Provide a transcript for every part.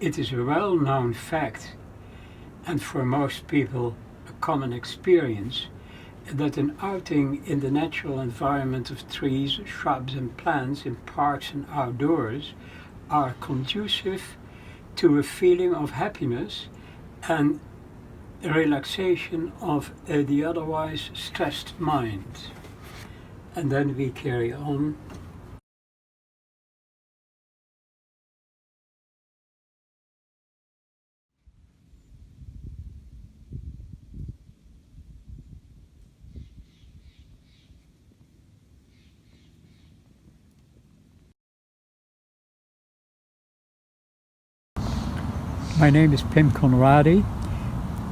It is a well-known fact, and for most people a common experience, that an outing in the natural environment of trees, shrubs and plants in parks and outdoors are conducive to a feeling of happiness and relaxation of the otherwise stressed mind. And then we carry on. My name is Pim Conradi.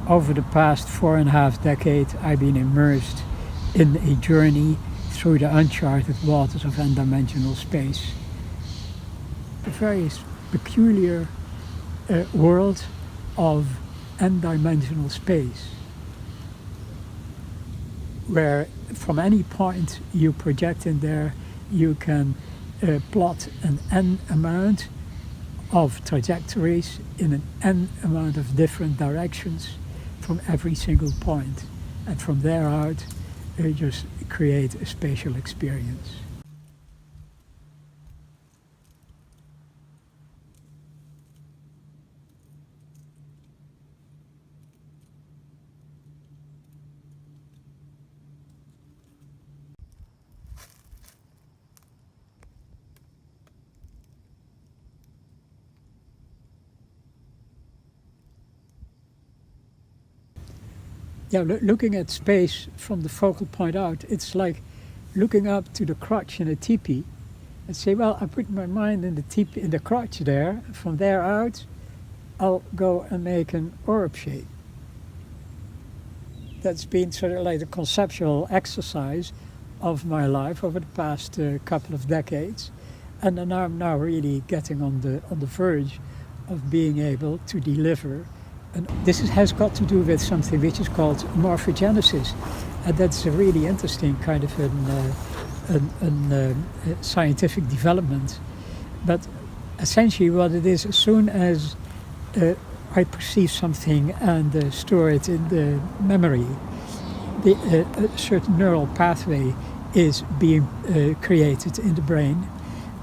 Over the past 4.5 decades, I've been immersed in a journey through the uncharted waters of n-dimensional space. A very peculiar world of n-dimensional space, where from any point you project in there, you can plot an n amount of trajectories in an n amount of different directions from every single point. And from there out, you just create a spatial experience. Yeah, looking at space from the focal point out, it's like looking up to the crotch in a teepee and say, well, I put my mind in the teepee, in the crotch there. From there out, I'll go and make an orb shape. That's been sort of like the conceptual exercise of my life over the past couple of decades. And then I'm now really getting on the verge of being able to deliver. And this has got to do with something which is called morphogenesis, and that's a really interesting kind of a scientific development. But essentially what it is, as soon as I perceive something and store it in the memory, a certain neural pathway is being created in the brain,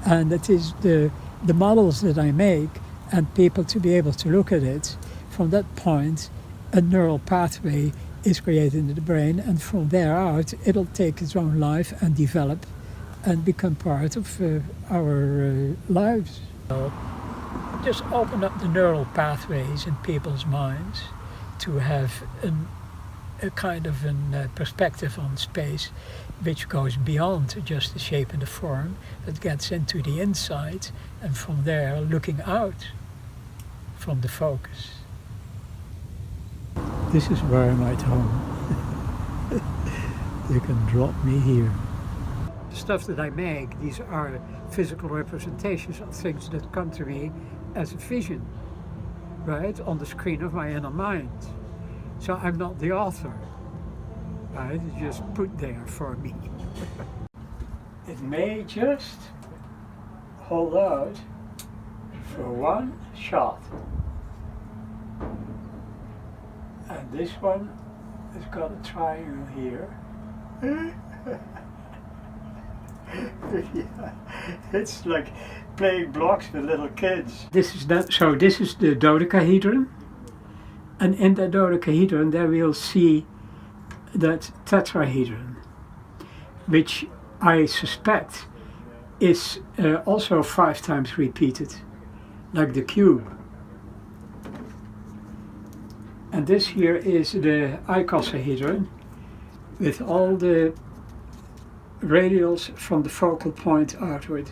and it is the models that I make and people to be able to look at it. From that point, a neural pathway is created in the brain, and from there out, it'll take its own life and develop and become part of our lives. So just open up the neural pathways in people's minds to have a kind of a perspective on space which goes beyond just the shape and the form, that gets into the inside, and from there looking out from the focus. This is where I'm at home. You can drop me here. The stuff that I make, these are physical representations of things that come to me as a vision, right, on the screen of my inner mind. So I'm not the author, right? It's just put there for me. It may just hold out for one shot. And this one has got a triangle here. Yeah, it's like playing blocks with little kids. This is the dodecahedron, and in the dodecahedron there we'll see that tetrahedron, which I suspect is also 5 times repeated, like the cube. And this here is the icosahedron with all the radials from the focal point outward.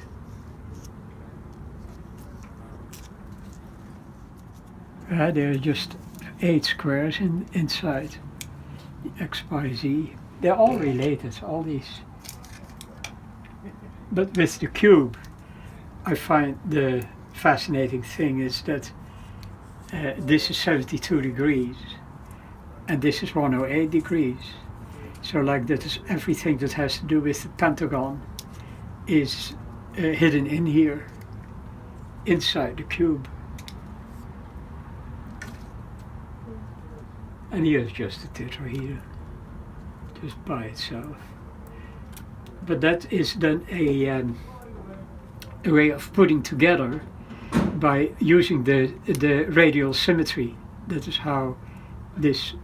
There are just 8 squares inside the X, Y, Z. They're all related, all these. But with the cube, I find the fascinating thing is that this is 72 degrees and this is 108 degrees. So like that is everything that has to do with the pentagon is hidden in here, inside the cube. And here's just a tetrahedron, just by itself. But that is then a way of putting together by using the radial symmetry. That is how this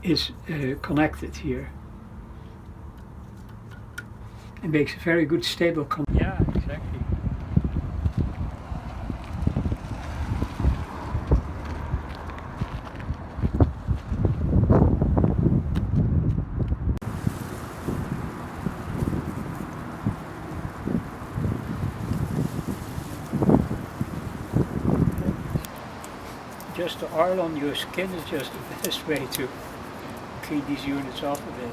is connected here. It makes a very good stable yeah, exactly. Just the oil on your skin is just the best way to clean these units off a bit.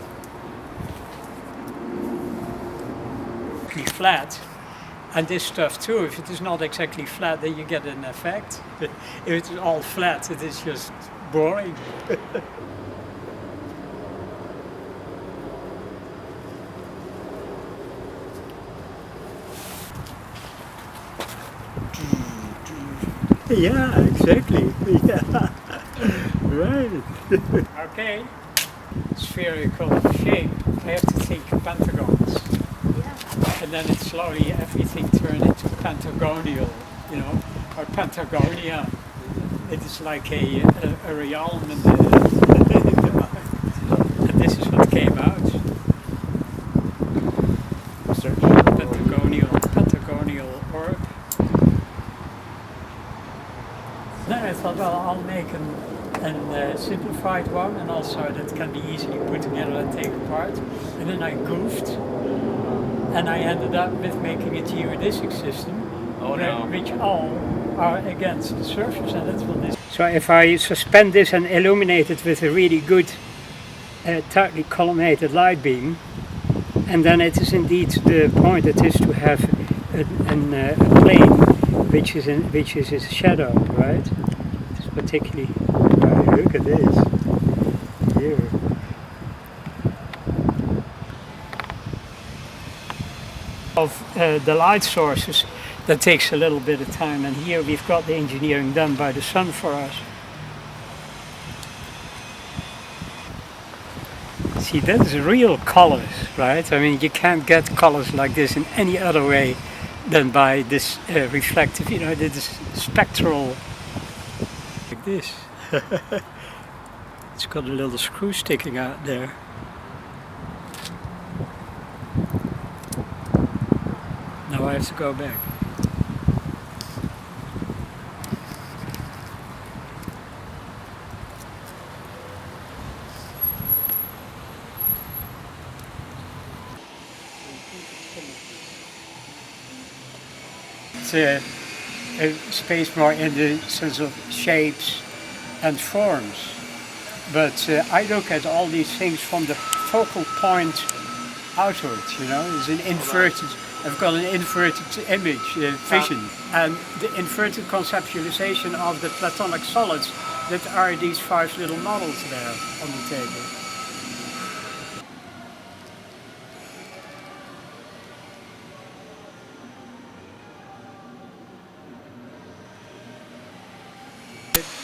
Be flat, and this stuff too, if it is not exactly flat, then you get an effect. If it is all flat, it is just boring. Yeah, exactly. Yeah. Right. Okay. Spherical shape. I have to think pentagons. Yeah. And then it slowly everything turned into pentagonal, you know, or pentagonia. It is like a realm and this is what came out. Search. Pentagonal orb. Then I thought, well, I'll make a simplified one, and also that can be easily put together and take apart. And then I goofed, and I ended up with making a geodesic system, which all are against the surface, and that's what this. So if I suspend this and illuminate it with a really good, tightly collimated light beam, and then it is indeed the point it is to have a plane which is its shadow, right? It's particularly. Look at this here. Of the light sources, that takes a little bit of time, and here we've got the engineering done by the sun for us. See, that is real colors, right? I mean, you can't get colors like this in any other way than by this reflective, you know, this spectral, like this. It's got a little screw sticking out there. Now I have to go back. It's a space more in the sense of shapes and forms, but I look at all these things from the focal point outwards, you know. It's an inverted, I've got an inverted image, vision, and the inverted conceptualization of the Platonic solids that are these 5 little models there on the table.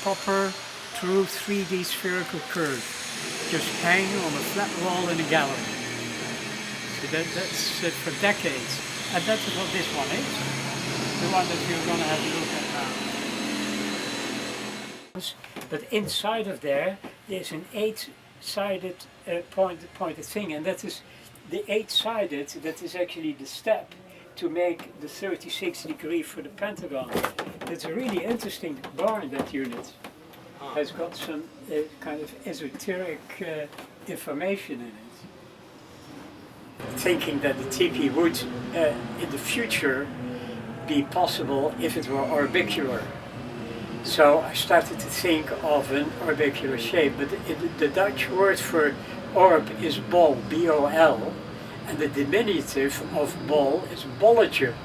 Proper, true 3D spherical curve, just hanging on a flat wall in a gallery. So that's it for decades, and that's what this one is, the one that you're going to have a look at now. But inside of there, there's an 8-sided pointed thing, and that is the 8-sided. That is actually the step to make the 36 degree for the pentagon. It's a really interesting barn, that unit. Has got some kind of esoteric information in it. Thinking that the teepee would in the future be possible if it were orbicular. So I started to think of an orbicular shape, but the Dutch word for orb is bol, B-O-L, and the diminutive of bol is bolletje,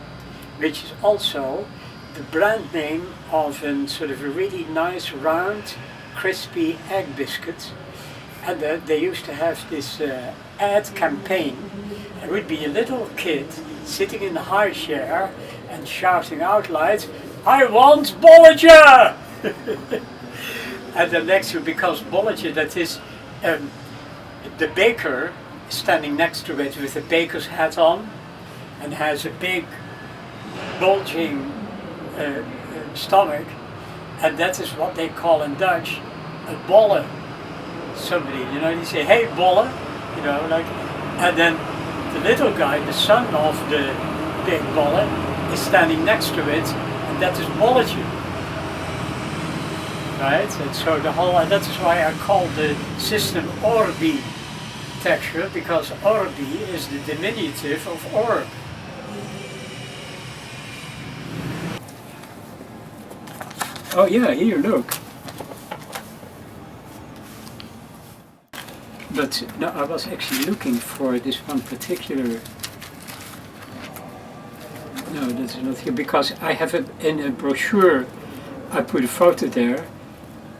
which is also the brand name of a sort of a really nice round crispy egg biscuit. And they used to have this ad campaign. There would be a little kid sitting in the high chair and shouting out loud, "I want bolletje!" And then next to, because bolletje, that is the baker standing next to it with the baker's hat on and has a big bulging stomach, and that is what they call in Dutch a bolle. Somebody, you know, they say, hey bolle, you know, like, and then the little guy, the son of the big bolle, is standing next to it, and that is bolletje. Right? And so the whole, and that is why I call the system orbi texture, because orbi is the diminutive of orb. Oh yeah, here, look. But no, I was actually looking for this one particular. No, that's not here, because I have it in a brochure. I put a photo there,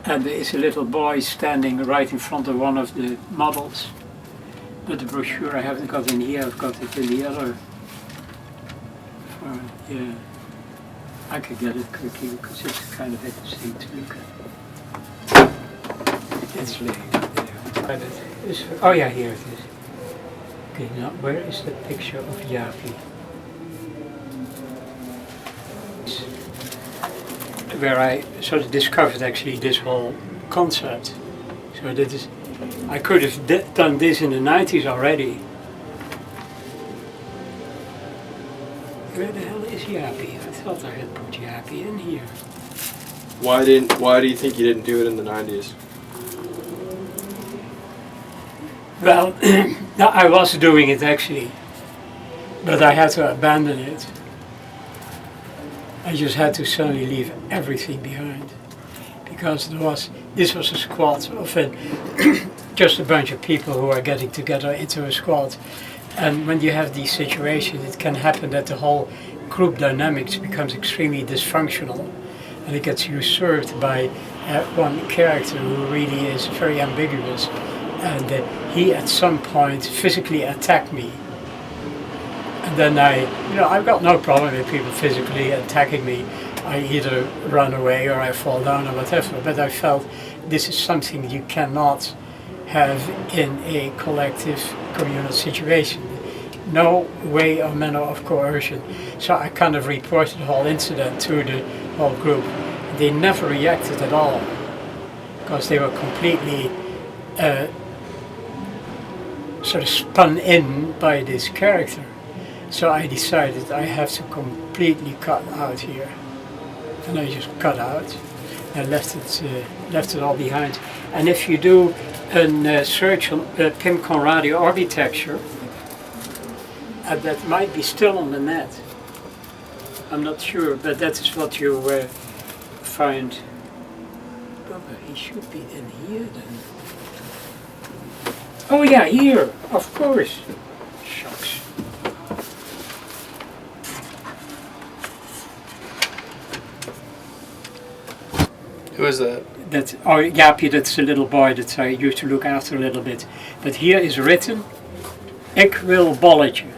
and there is a little boy standing right in front of one of the models. But the brochure I haven't got in here, I've got it in the other. Yeah, I could get it quickly because it's kind of interesting to look at. It's laying up there. Oh yeah, here it is. Okay, now where is the picture of Jaapie? Where I sort of discovered actually this whole concept. So that is, I could have done this in the 90s already. Where the hell is Jaapie? I thought I had put Jaapie in here. Why do you think you didn't do it in the 90s? Well, I was doing it actually, but I had to abandon it. I just had to suddenly leave everything behind, because this was a squad of just a bunch of people who are getting together into a squad, and when you have these situations, it can happen that the whole group dynamics becomes extremely dysfunctional, and it gets usurped by one character who really is very ambiguous, and he at some point physically attacked me. And then I've got no problem with people physically attacking me. I either run away or I fall down or whatever, but I felt this is something you cannot have in a collective communal situation. No way or manner of coercion. So I kind of reported the whole incident to the whole group. They never reacted at all, because they were completely sort of spun in by this character. So I decided I have to completely cut out here, and I just cut out and left it all behind. And if you do a search on Pim Conradi architecture, that might be still on the net. I'm not sure, but that is what you find. Oh, he should be in here then. Oh yeah, here, of course. Shucks. Who is that? Jaapie, that's the little boy that I used to look after a little bit. But here is written, ik wil bolletje.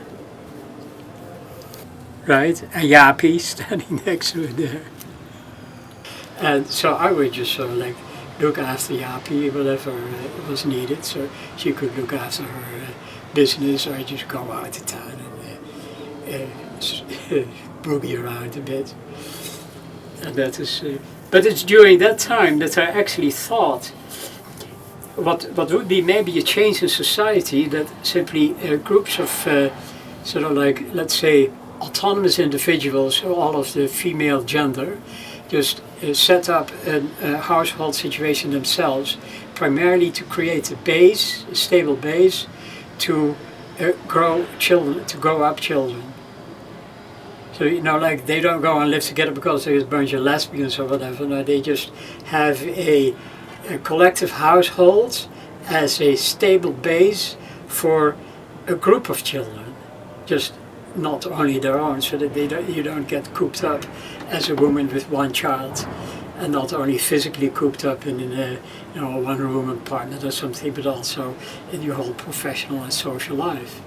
Right, and Jaapie standing next to it there. And so I would just sort of like look after Jaapie, whatever was needed, so she could look after her business, or just go out to town and boogie around a bit. And that is, but it's during that time that I actually thought what would be maybe a change in society, that simply groups of sort of like, let's say, autonomous individuals, all of the female gender, just set up a household situation themselves, primarily to create a base, a stable base, to grow up children. So, like, they don't go and live together because there's a bunch of lesbians or whatever. No, they just have a collective household as a stable base for a group of children, just not only their own, so that you don't get cooped up as a woman with one child, and not only physically cooped up in a one-room apartment or something, but also in your whole professional and social life.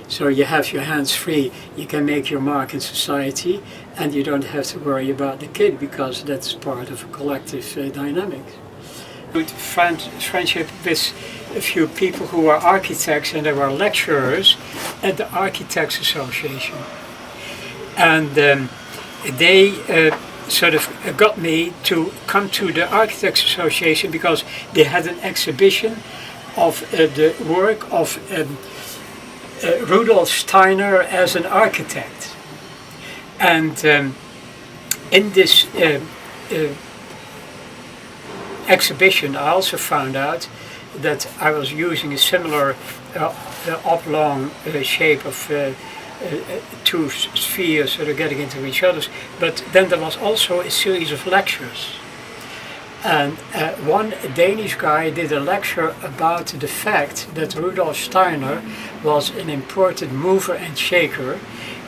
So you have your hands free, you can make your mark in society, and you don't have to worry about the kid, because that's part of a collective dynamic. Good friendship with a few people who were architects, and they were lecturers at the Architects Association. And they sort of got me to come to the Architects Association because they had an exhibition of the work of Rudolf Steiner as an architect. And in this exhibition I also found out that I was using a similar oblong shape of two spheres sort of getting into each other, but then there was also a series of lectures. And one Danish guy did a lecture about the fact that Rudolf Steiner was an important mover and shaker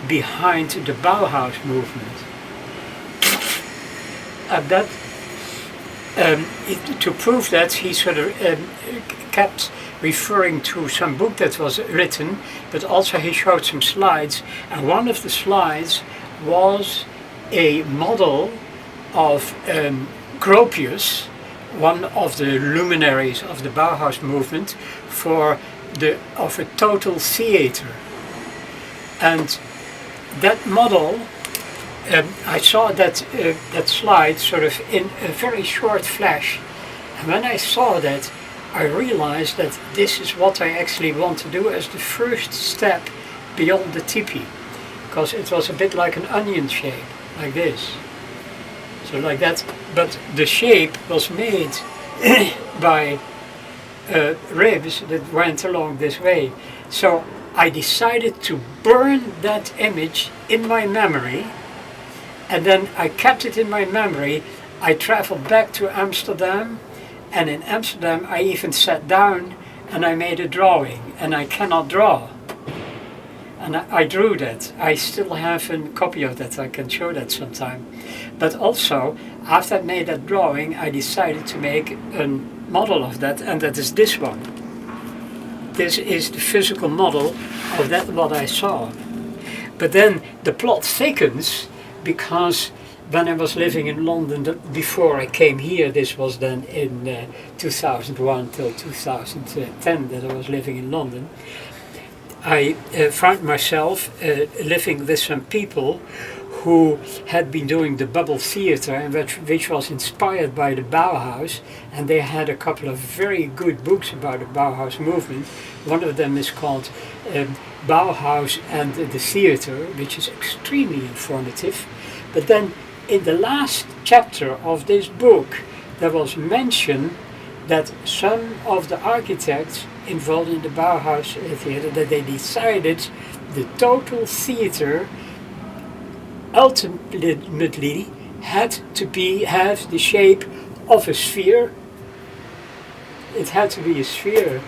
behind the Bauhaus movement. And that, to prove that, he sort of kept referring to some book that was written, but also he showed some slides, and one of the slides was a model of Gropius, one of the luminaries of the Bauhaus movement, of a total theater. And that model, I saw that slide sort of in a very short flash, and when I saw that, I realized that this is what I actually want to do as the first step beyond the tipi, because it was a bit like an onion shape, like this. So like that, but the shape was made by ribs that went along this way. So I decided to burn that image in my memory, and then I kept it in my memory. I traveled back to Amsterdam, and in Amsterdam I even sat down and I made a drawing, and I cannot draw. And I drew that. I still have a copy of that, I can show that sometime. But also, after I made that drawing, I decided to make a model of that, and that is this one. This is the physical model of that what I saw. But then the plot thickens, because when I was living in London, before I came here, this was then in 2001 till 2010 that I was living in London, I found myself living with some people who had been doing the bubble theater, and which was inspired by the Bauhaus, and they had a couple of very good books about the Bauhaus movement. One of them is called Bauhaus and the Theater, which is extremely informative. But then in the last chapter of this book there was mention that some of the architects involved in the Bauhaus theater, that they decided the total theater ultimately had to have the shape of a sphere. It had to be a sphere,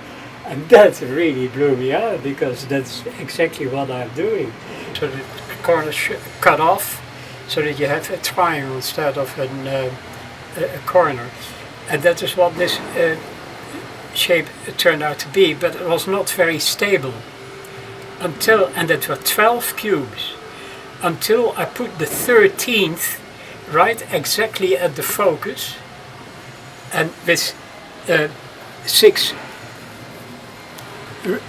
and that really blew me out, because that's exactly what I'm doing. So the corners cut off so that you have a triangle instead of a corner, and that is what this shape turned out to be. But it was not very stable until, and that were 12 cubes, until I put the 13th right exactly at the focus, and with 6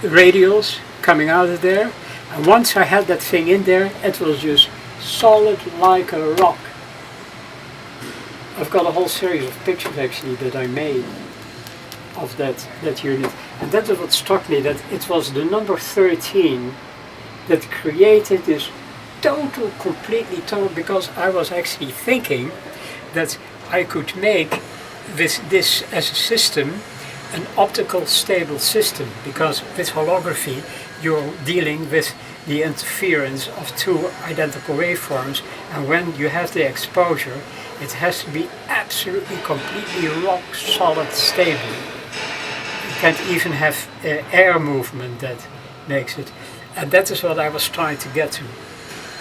radials coming out of there. And once I had that thing in there, it was just solid like a rock. I've got a whole series of pictures actually that I made of that unit, and that is what struck me, that it was the number 13 that created this completely total, because I was actually thinking that I could make with this as a system an optical stable system, because with holography you're dealing with the interference of two identical waveforms, and when you have the exposure it has to be absolutely completely rock solid stable. You can't even have air movement that makes it, and that is what I was trying to get to.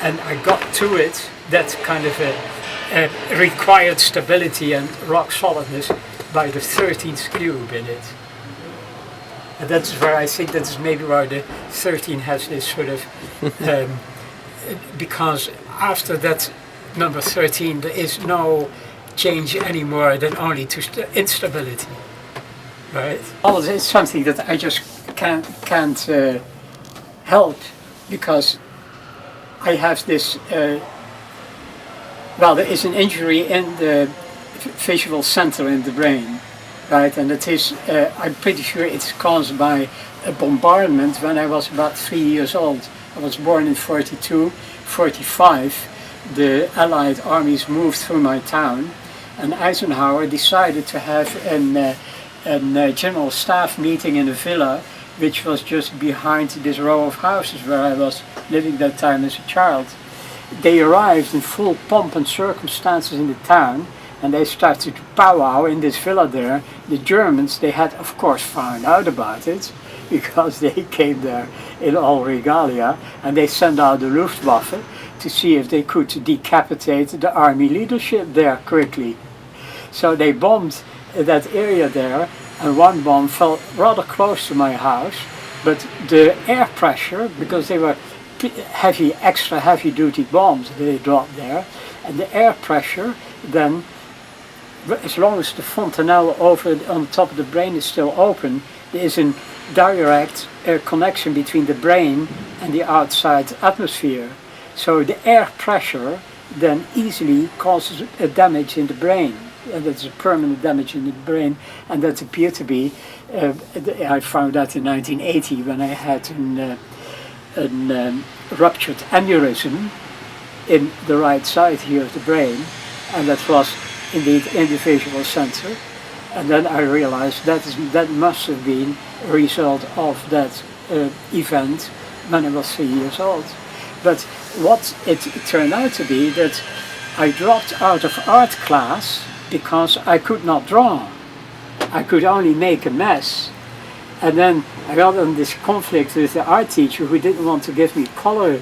And I got to it, that kind of a required stability and rock solidness, by the 13th cube in it. And that's where I think that is maybe why the 13 has this sort of, because after that number 13 there is no change any more than only to instability, right? All it's something that I just can't help, because I have this. Well, there is an injury in the visual center in the brain, right? And it is. I'm pretty sure it's caused by a bombardment when I was about 3 years old. I was born in 42, 45. The Allied armies moved through my town, and Eisenhower decided to have a general staff meeting in a villa, which was just behind this row of houses where I was living that time as a child. They arrived in full pomp and circumstances in the town, and they started to powwow in this villa there. The Germans, they had of course found out about it, because they came there in all regalia, and they sent out the Luftwaffe to see if they could decapitate the army leadership there quickly. So they bombed that area there, and one bomb fell rather close to my house, but the air pressure, because they were heavy, extra heavy duty bombs they dropped there, and the air pressure then, as long as the fontanelle over on top of the brain is still open, there is a direct connection between the brain and the outside atmosphere. So the air pressure then easily causes a damage in the brain, and that's a permanent damage in the brain, and that appeared to be, I found that in 1980 when I had an ruptured aneurysm in the right side here of the brain, and that was indeed in the visual center. And then I realized that must have been a result of that event when I was 3 years old. But what it turned out to be, that I dropped out of art class because I could not draw. I could only make a mess. And then I got in this conflict with the art teacher, who didn't want to give me color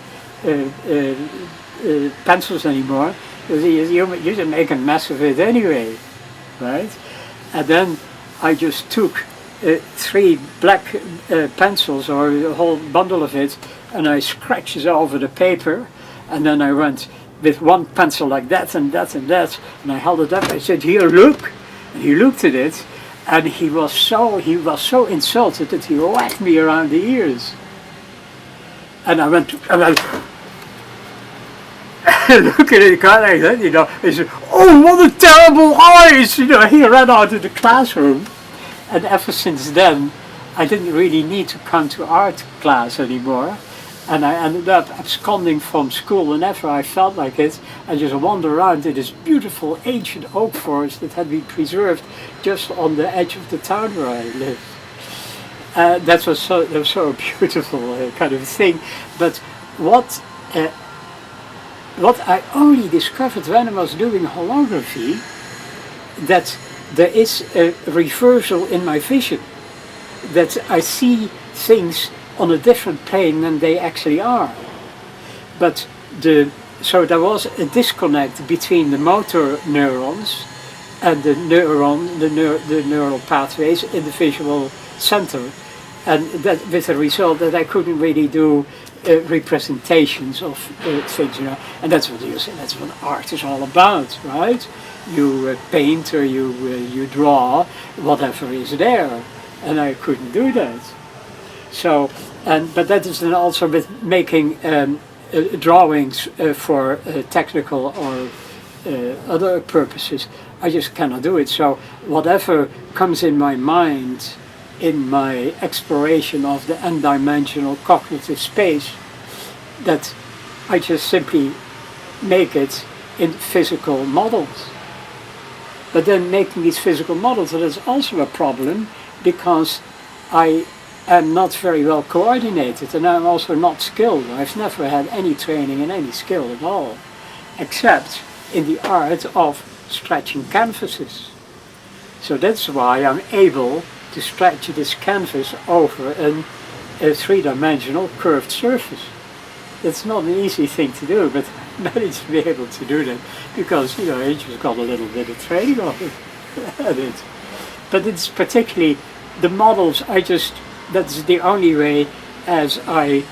pencils anymore, because you should make a mess of it anyway, right? And then I just took 3 black pencils, or a whole bundle of it, and I scratched it over the paper, and then I went with one pencil like that and that and that, and I held it up. I said, "Here, look," and he looked at it, and he was so insulted that he whacked me around the ears. And I went look at it, like that, you know. He said, "Oh, what a terrible eyes!" You know, he ran out of the classroom, and ever since then, I didn't really need to come to art class anymore. And I ended up absconding from school whenever I felt like it. I just wandered around in this beautiful ancient oak forest that had been preserved just on the edge of the town where I lived. That was so beautiful kind of thing. But what I only discovered when I was doing holography, that there is a reversal in my vision, that I see things on a different plane than they actually are. But so there was a disconnect between the motor neurons and the neural pathways in the visual center, and that with the result that I couldn't really do representations of things, you know. And that's what you say. That's what art is all about, right? You paint, or you draw whatever is there, and I couldn't do that. So, but that is then also with making drawings for technical or other purposes. I just cannot do it. So whatever comes in my mind in my exploration of the n-dimensional cognitive space, that I just simply make it in physical models. But then making these physical models, that is also a problem, because I am not very well coordinated, and I'm also not skilled. I've never had any training in any skill at all, except in the art of stretching canvases. So that's why I'm able to stretch this canvas over a three-dimensional curved surface. It's not an easy thing to do, but I managed to be able to do that because, you know, I just got a little bit of training on it. But it's particularly the models, that's the only way as I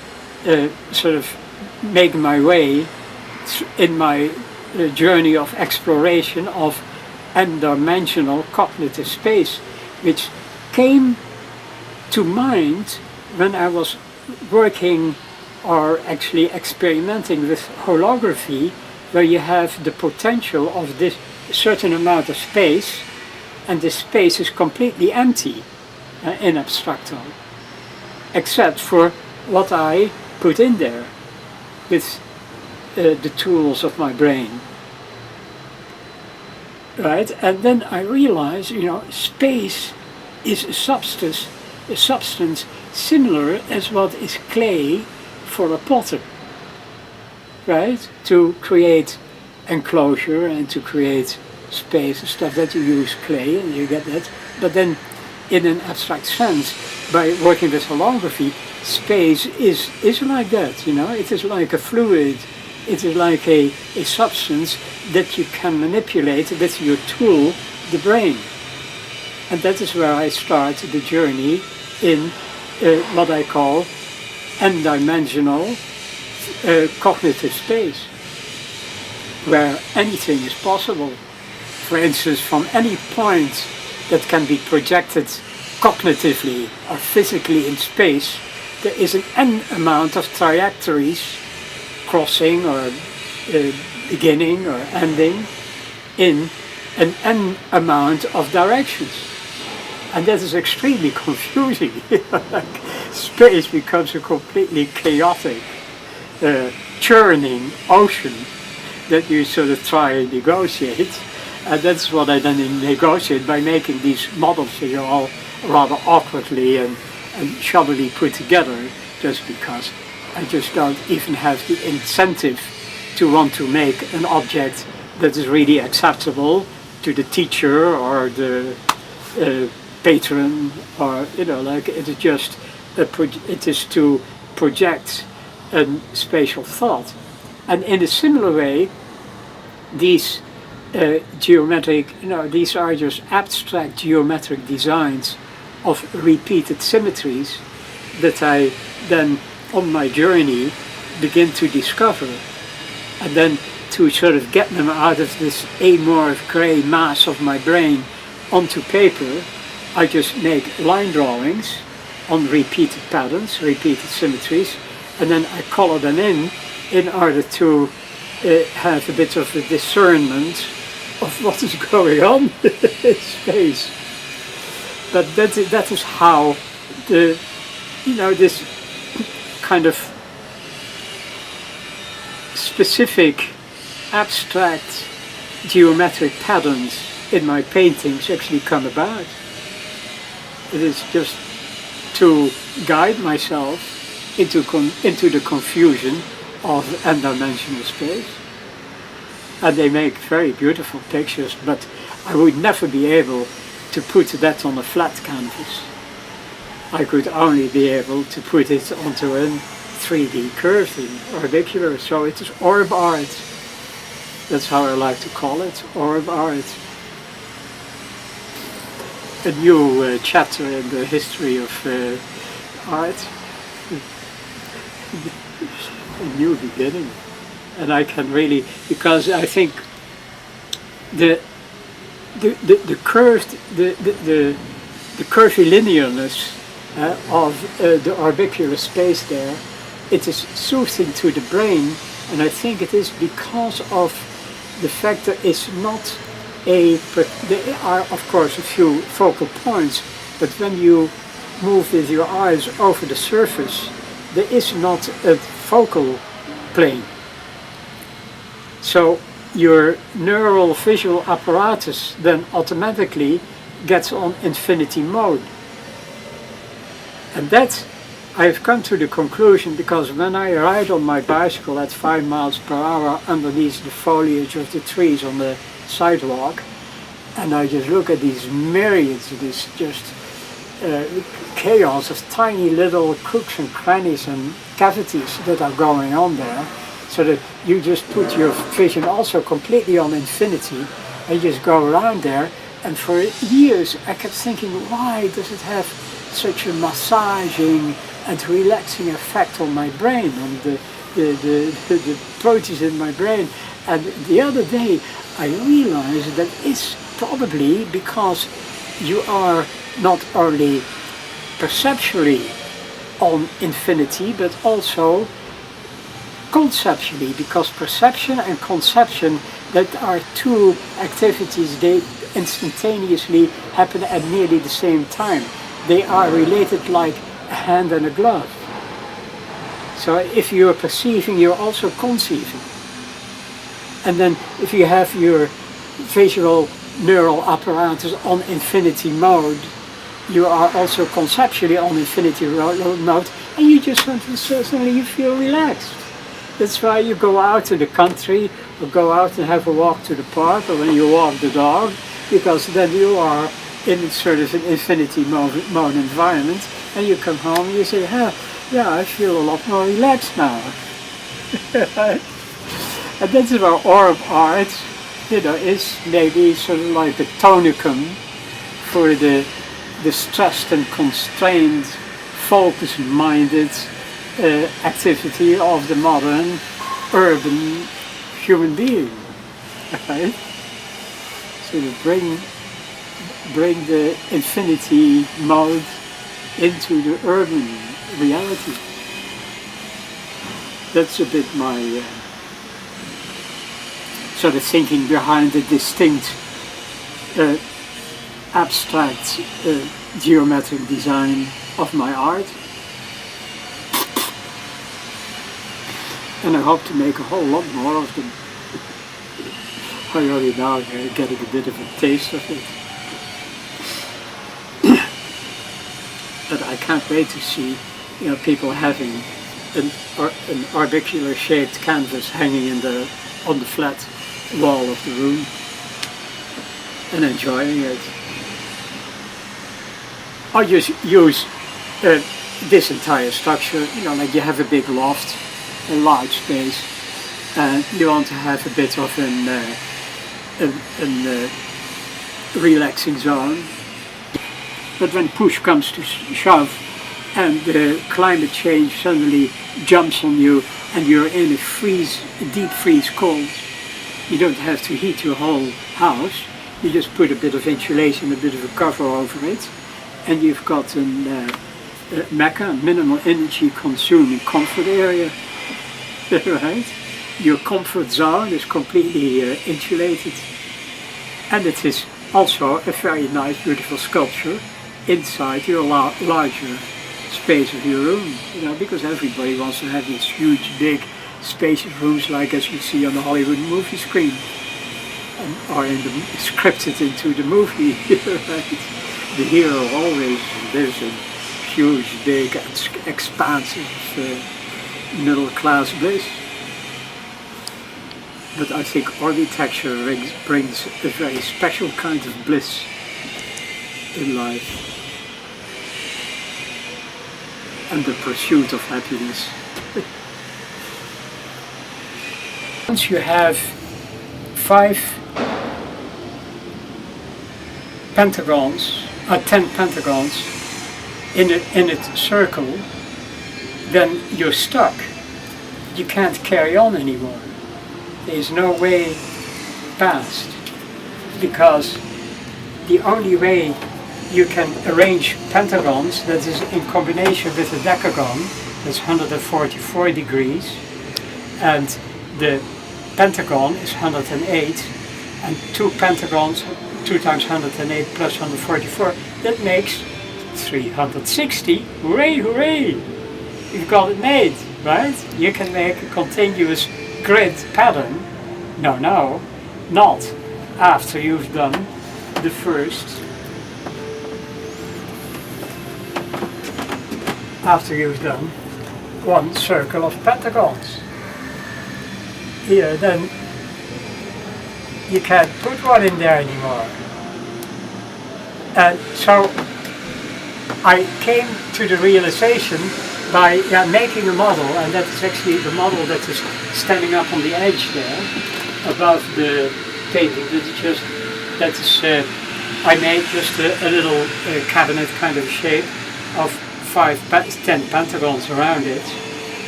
sort of make my way in my journey of exploration of n-dimensional cognitive space, which came to mind when I was working or actually experimenting with holography, where you have the potential of this certain amount of space, and this space is completely empty in abstracto, except for what I put in there with the tools of my brain. Right? And then I realized, space is a substance similar as what is clay for a potter. Right? To create enclosure and to create space and stuff, that you use clay and you get that. But then in an abstract sense, by working with holography, space is like that, it is like a fluid, it is like a substance that you can manipulate with your tool, the brain. And that is where I start the journey in what I call n-dimensional cognitive space, where anything is possible. For instance, from any point that can be projected cognitively or physically in space, there is an n amount of trajectories, crossing or beginning or ending in an n amount of directions. And that is extremely confusing. Like, space becomes a completely chaotic, churning ocean that you sort of try and negotiate. And that's what I then negotiate by making these models that are all rather awkwardly and shoddily put together, just because I just don't even have the incentive to want to make an object that is really acceptable to the teacher or the patron, or like it is just it is to project a spatial thought. And in a similar way, these geometric, these are just abstract geometric designs of repeated symmetries that I then on my journey begin to discover, and then to sort of get them out of this amorph grey mass of my brain onto paper, I just make line drawings on repeated patterns, repeated symmetries, and then I color them in order to have a bit of a discernment of what is going on in space. But that is how this kind of specific abstract geometric patterns in my paintings actually come about. It is just to guide myself into the confusion of n-dimensional space. And they make very beautiful pictures, but I would never be able to put that on a flat canvas. I could only be able to put it onto a 3D curve thing, orbicular, so it is orb art. That's how I like to call it, orb art. A new chapter in the history of art. A new beginning. And I can really, because I think the curvilinearness of the orbicular space there, it is soothing to the brain, and I think it is because of the fact that it's not there are of course a few focal points, but when you move with your eyes over the surface, there is not a focal plane. So your neural visual apparatus then automatically gets on infinity mode. And that I have come to the conclusion because when I ride on my bicycle at 5 miles per hour underneath the foliage of the trees on the sidewalk, and I just look at these myriads, this just chaos of tiny little crooks and crannies and cavities that are going on there, so that you just put your vision also completely on infinity and just go around there. And for years I kept thinking, why does it have such a massaging and relaxing effect on my brain, on the proteins in my brain? And the other day I realized that it's probably because you are not only perceptually on infinity, but also conceptually, because perception and conception, that are two activities, they instantaneously happen at nearly the same time. They are related like a hand and a glove. So if you're perceiving, you're also conceiving. And then if you have your visual neural apparatus on infinity mode, you are also conceptually on infinity mode, and you just suddenly you feel relaxed. That's why you go out to the country, or go out and have a walk to the park, or when you walk the dog, because then you are in sort of an infinity mode environment, and you come home and you say, yeah, I feel a lot more relaxed now. And that's why orb art, is maybe sort of like a tonicum for the stressed and constrained, focus-minded activity of the modern urban human being, right? So to bring the infinity mode into the urban reality. That's a bit my sort of thinking behind the distinct abstract geometric design of my art. And I hope to make a whole lot more of them. I already now getting a bit of a taste of it. But I can't wait to see, people having an arbicular shaped canvas hanging on the flat wall of the room and enjoying it. I just use this entire structure, like you have a big loft, a large space, and you want to have a bit of an relaxing zone. But when push comes to shove and the climate change suddenly jumps on you and you're in a deep freeze cold, you don't have to heat your whole house. You just put a bit of insulation, a bit of a cover over it, and you've got a MECA, minimal energy consuming comfort area, right? Your comfort zone is completely insulated, and it is also a very nice, beautiful sculpture inside your larger space of your room, because everybody wants to have these huge, big, spacious rooms like as you see on the Hollywood movie screen, or scripted into the movie, right? The hero always lives in huge, big, expansive, middle-class bliss. But I think architecture brings a very special kind of bliss in life, and the pursuit of happiness. Once you have 5 pentagons, 10 pentagons in a circle, then you're stuck. You can't carry on anymore. There's no way past, because the only way you can arrange pentagons, that is in combination with a decagon, that's 144 degrees, and the pentagon is 108, and 2 pentagons, 2 times 108 plus 144, that makes 360. Hooray, hooray! You've got it made, right? You can make a continuous grid pattern. No, not after you've done the first. After you've done one circle of pentagons. Here, then you can't put one in there anymore. And so I came to the realization by making a model, and that is actually the model that is standing up on the edge there, above the painting. I made just a little cabinet kind of shape of 10 pentagons around it,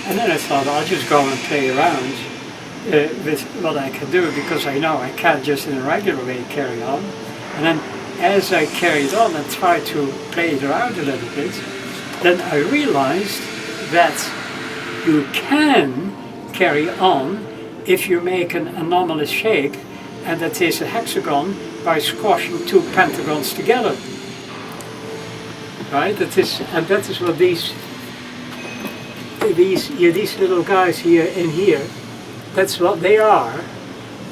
and then I thought I'll just go and play around with what I can do, because I know I can't just in a regular way carry on. And then as I carried on and tried to play it around a little bit, then I realized that you can carry on if you make an anomalous shape, and that is a hexagon, by squashing two pentagons together. Right? That is what these little guys here in here, that's what they are,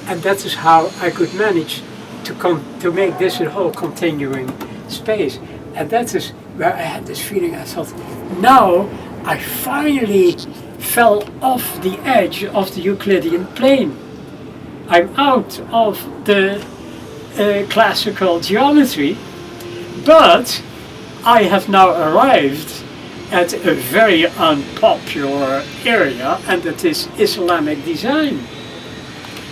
and that is how I could manage to make this a whole continuing space. And that is where I had this feeling. I thought, now I finally fell off the edge of the Euclidean plane. I'm out of the classical geometry, but I have now arrived at a very unpopular area, and that is Islamic design.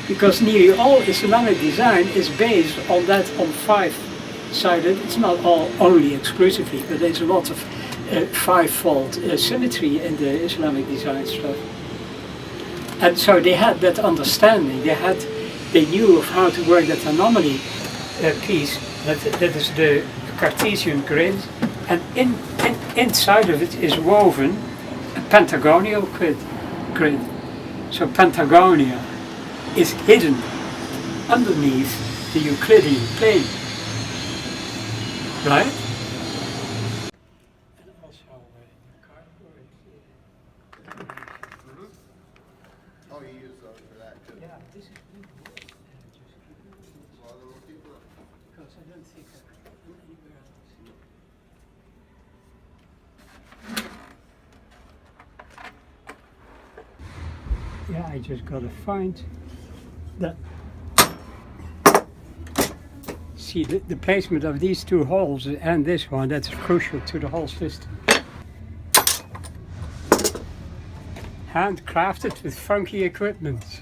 Because nearly all Islamic design is based on that, on five-sided, it's not all only exclusively, but there's a lot of five-fold symmetry in the Islamic design stuff. And so they had that understanding, they knew of how to work that anomaly piece, that is the Cartesian grid, and inside of it is woven a pentagonal grid. So Pentagonia is hidden underneath the Euclidean plane, right? And also cardboard. Oh, you use those for that too? Yeah, this is good wood. Well, they'll keep it. Because I don't think I could do anywhere else. Yeah, I just gotta find that. See, the placement of these two holes and this one, that's crucial to the whole system. Handcrafted with funky equipment.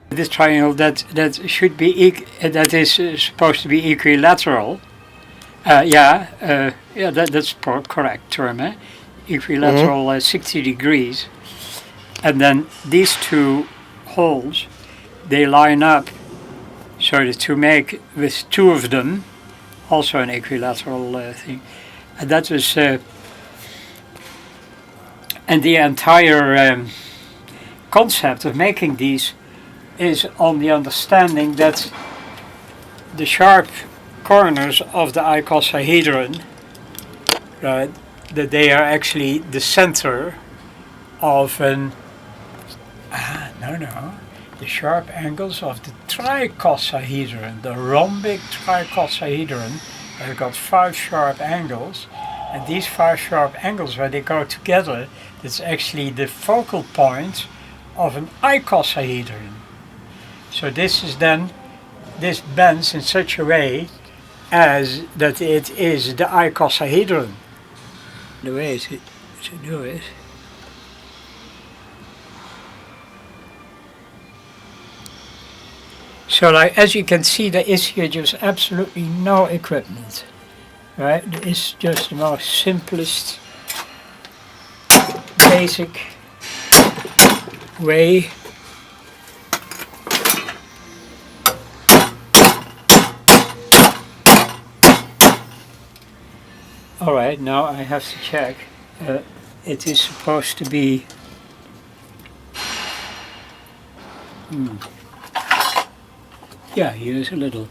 This triangle that should be that is supposed to be equilateral. That's correct term. Equilateral, 60 degrees, and then these two holes, they line up so that to make with two of them also an equilateral thing, and that is and the entire concept of making these is on the understanding that the sharp corners of the icosahedron, right, that they are actually the center of an the sharp angles of the tricosahedron, the rhombic tricosahedron, has got 5 sharp angles, and these 5 sharp angles, where they go together, that's actually the focal point of an icosahedron. So this is then, this bends in such a way as that it is the icosahedron. The way to do it. So like, as you can see, there is here just absolutely no equipment, right? It's just the most simplest, basic way . Alright, now I have to check. It is supposed to be yeah, here's a little.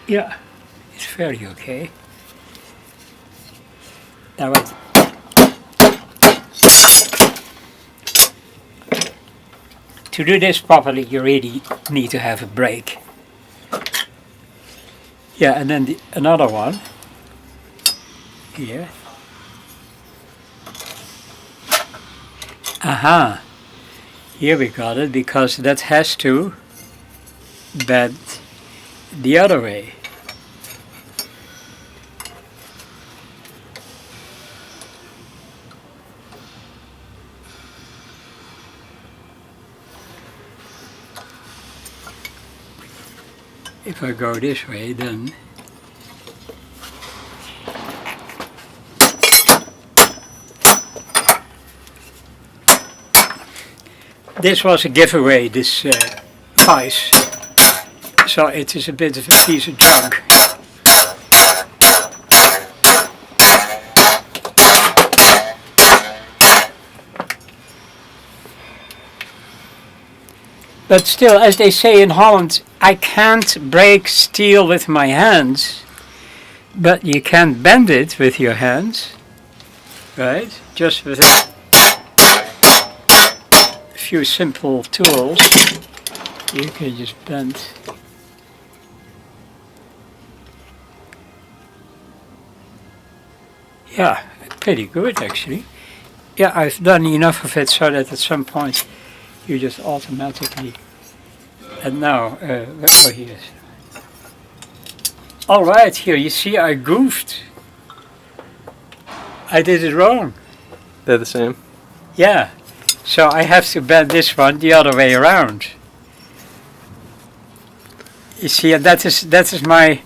Yeah, it's fairly okay. Now what? To do this properly, you really need to have a brake. Yeah, and then another one here. Aha, here we got it, because that has to bend the other way. If I go this way, then This was a giveaway, this vice, so it is a bit of a piece of junk. But still, as they say in Holland, I can't break steel with my hands, but you can bend it with your hands, right? Just with a few simple tools, you can just bend. Yeah, pretty good actually. Yeah, I've done enough of it so that at some point you just automatically. And now, oh, here. All right, here you see I goofed. I did it wrong. They're the same. Yeah, so I have to bend this one the other way around. You see, and that is my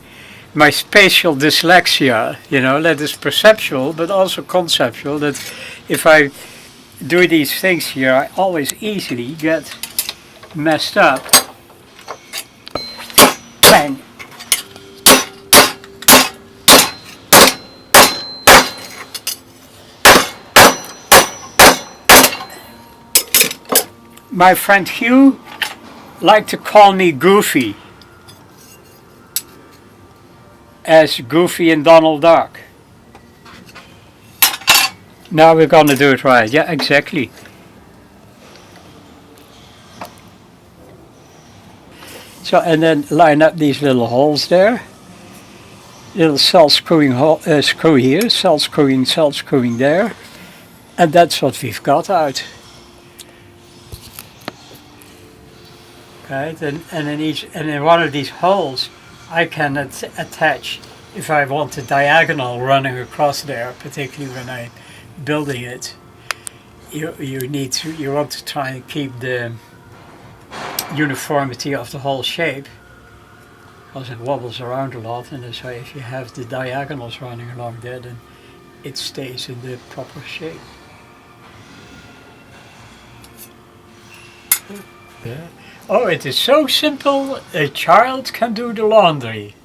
spatial dyslexia. You know, that is perceptual, but also conceptual. That if I do these things here, I always easily get messed up. Bang. My friend Hugh liked to call me Goofy, as Goofy and Donald Duck. Now we're gonna do it right. Yeah, exactly. So, and then line up these little holes there. Little self-screwing screw here, self-screwing there. And that's what we've got out. Right, and in one of these holes I can attach, if I want a diagonal running across there, particularly when I'm building it, you want to try and keep the uniformity of the whole shape, because it wobbles around a lot, and so if you have the diagonals running along there, then it stays in the proper shape. Yeah. Oh, it is so simple, a child can do the laundry.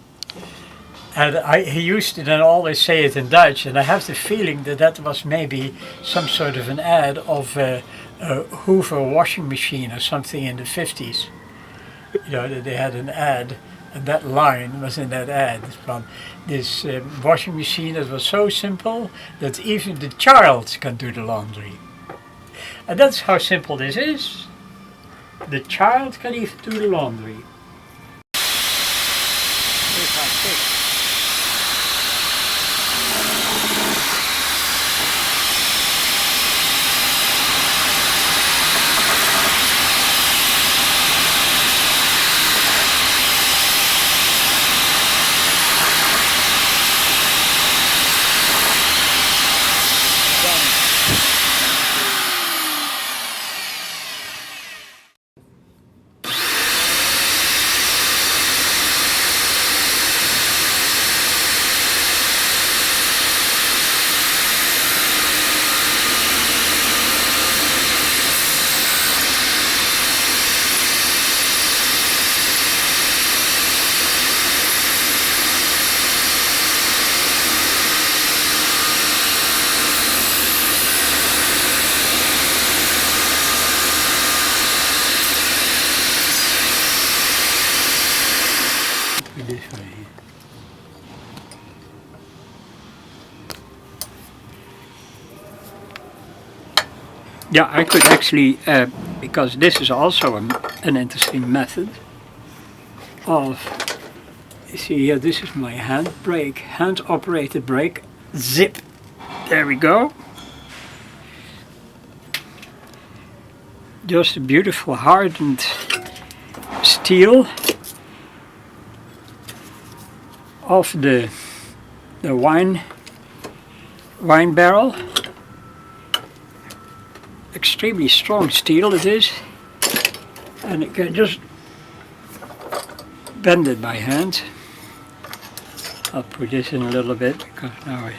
And he used to then always say it in Dutch, and I have the feeling that that was maybe some sort of an ad of a Hoover washing machine or something in the 50s. You know, that they had an ad, and that line was in that ad from this washing machine that was so simple that even the child can do the laundry. And that's how simple this is. The child can even do the laundry. This way. Yeah, I could actually, because this is also an interesting method of, you see here, this is my hand brake, hand operated brake, zip, there we go. Just a beautiful hardened steel of the wine barrel. Extremely strong steel it is, and it can just bend it by hand. I'll put this in a little bit because now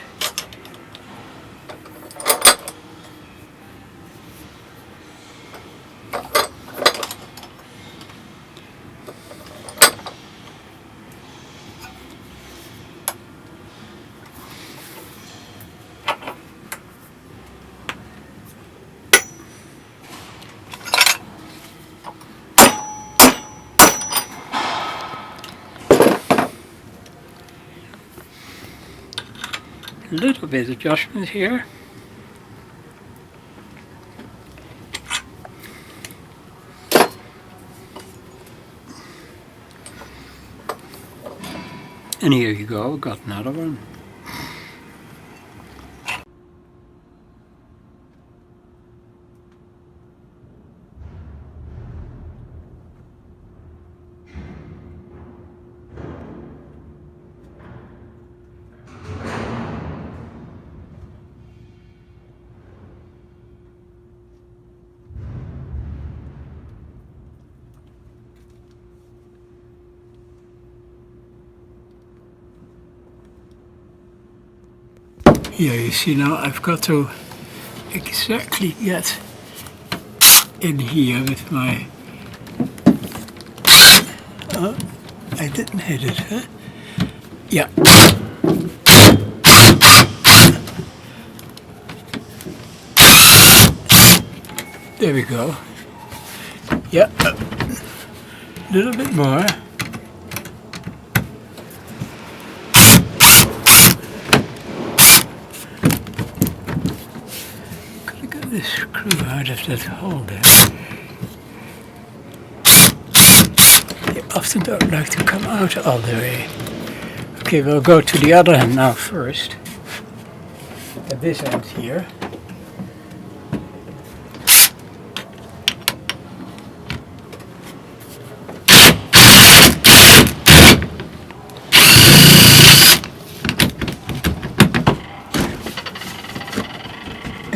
A little bit adjustment here. And here you go, got another one. Here you see now I've got to exactly get in here with my... Oh, I didn't hit it, huh? Yeah. There we go. Yeah. A little bit more. The screw out of that hole there. They often don't like to come out all the way. Okay, we'll go to the other end now first. At this end here.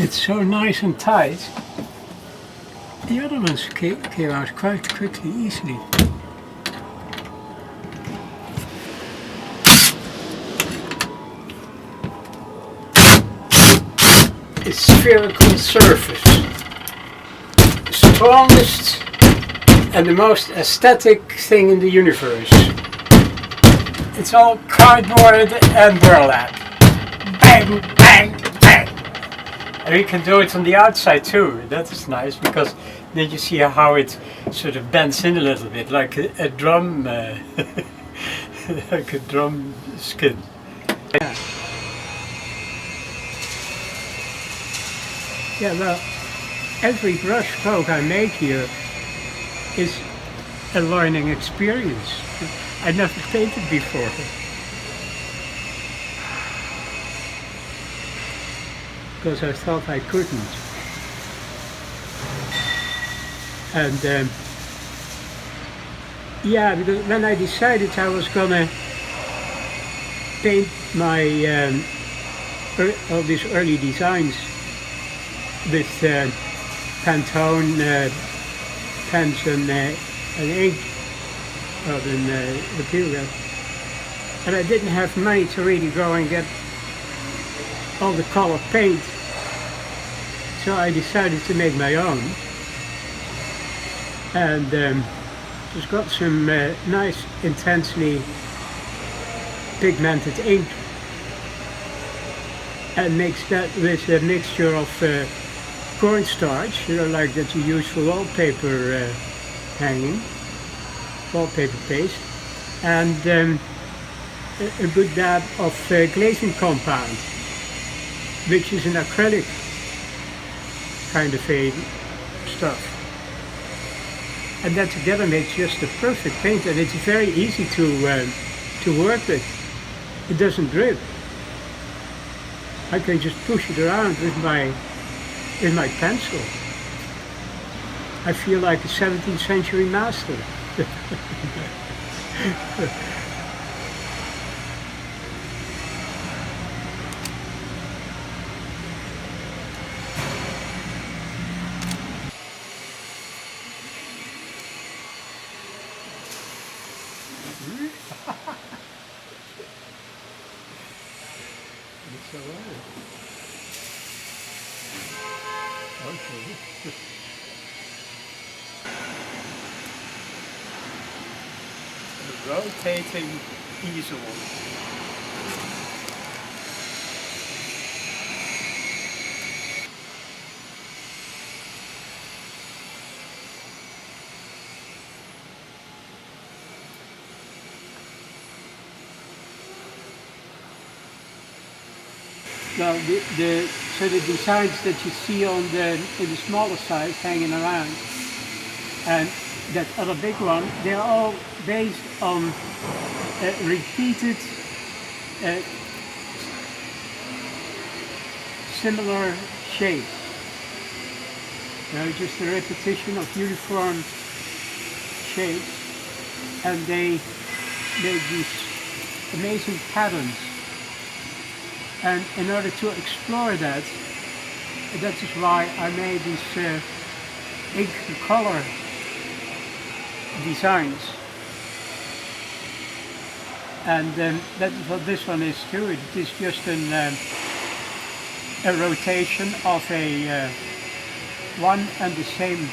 It's so nice and tight. The other ones came out quite quickly, easily. It's spherical surface. The strongest and the most aesthetic thing in the universe. It's all cardboard and burlap. Bang, bang, bang. And you can do it on the outside too. That is nice because then you see how it sort of bends in a little bit, like a drum, like a drum skin. Yeah. Yeah, well, every brush stroke I make here is a learning experience. I never painted before. Because I thought I couldn't. And yeah, because when I decided I was gonna paint my all these early designs with Pantone pens and ink rather than material, and I didn't have money to really go and get all the color paint, so I decided to make my own, and just got some nice intensely pigmented ink and mixed that with a mixture of cornstarch, you know, like that you use for wallpaper hanging, wallpaper paste, and a good dab of glazing compound, which is an acrylic kind of a stuff. And that together makes just a perfect paint, and it's very easy to work with. It doesn't drip. I can just push it around with my pencil. I feel like a 17th century master. It's all right. Okay. The rotating easel. Well, so the designs that you see in the smaller size hanging around, and that other big one, they're all based on repeated similar shapes. Just a repetition of uniform shapes, and they make these amazing patterns. And in order to explore that is why I made these ink and color designs. And that is what this one is too. It is just a rotation of a one and the same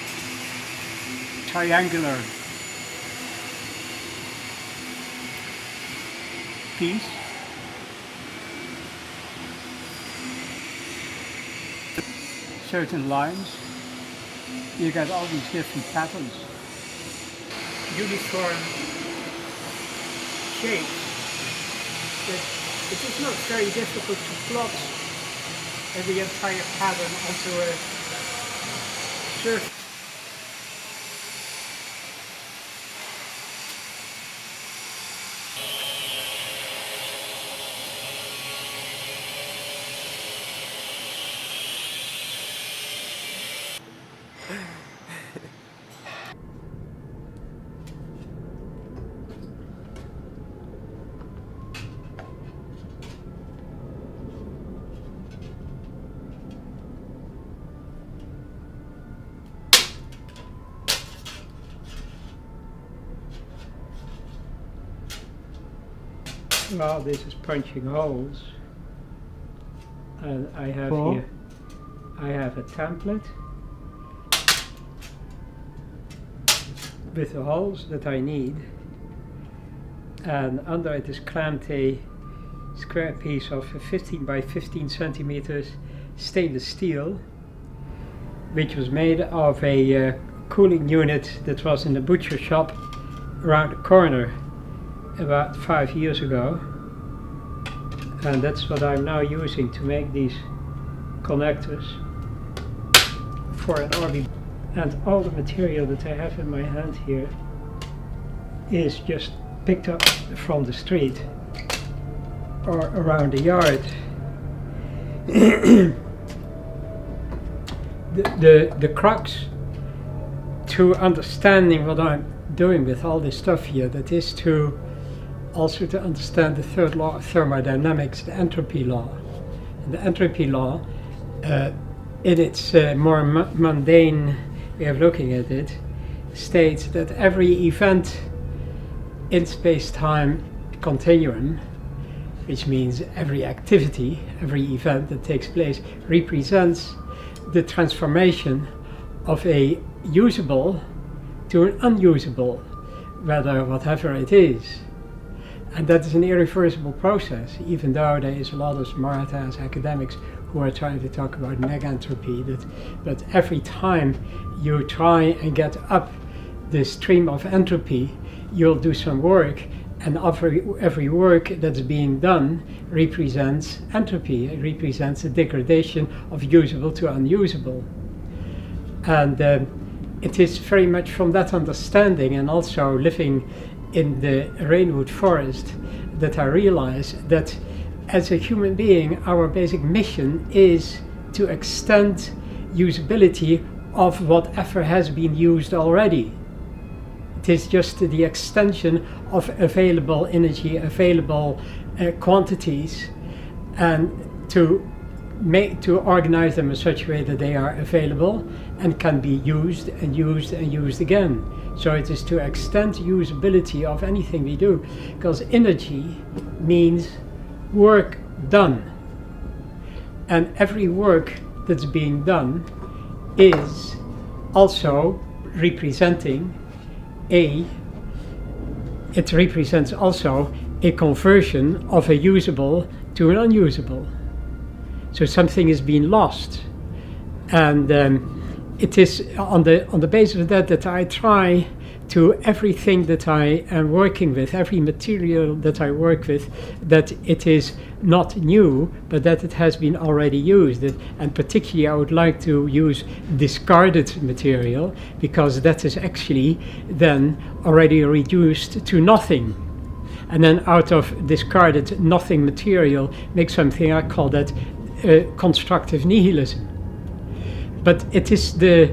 triangular piece. Certain lines, you get all these different patterns. Uniform shapes. It is not very difficult to plot the entire pattern onto a surface. Well, this is punching holes, and I have here, I have a template with the holes that I need, and under it is clamped a square piece of 15 by 15 centimeters stainless steel, which was made of a cooling unit that was in the butcher shop around the corner about 5 years ago, and that's what I'm now using to make these connectors for an RV. And all the material that I have in my hand here is just picked up from the street or around the yard. The crux to understanding what I'm doing with all this stuff here, that is to also to understand the third law of thermodynamics, the entropy law. And the entropy law, in its more mundane way of looking at it, states that every event in space-time continuum, which means every activity, every event that takes place, represents the transformation of a usable to an unusable, whatever it is. And that is an irreversible process, even though there is a lot of smart-ass academics who are trying to talk about negentropy, that every time you try and get up the stream of entropy, you'll do some work, and every work that's being done represents entropy. It represents a degradation of usable to unusable. And it is very much from that understanding, and also living in the rainwood forest, that I realize that as a human being, our basic mission is to extend usability of whatever has been used already. It is just the extension of available energy, available quantities, and to organize them in such a way that they are available and can be used and used and used again. So it is to extend usability of anything we do, because energy means work done, and every work that's being done is also representing it represents also a conversion of a usable to an unusable. So something is being lost, and it is on the basis of that I try to everything that I am working with, every material that I work with, that it is not new, but that it has been already used. And particularly I would like to use discarded material, because that is actually then already reduced to nothing. And then out of discarded nothing material, make something, I call that constructive nihilism. But it is the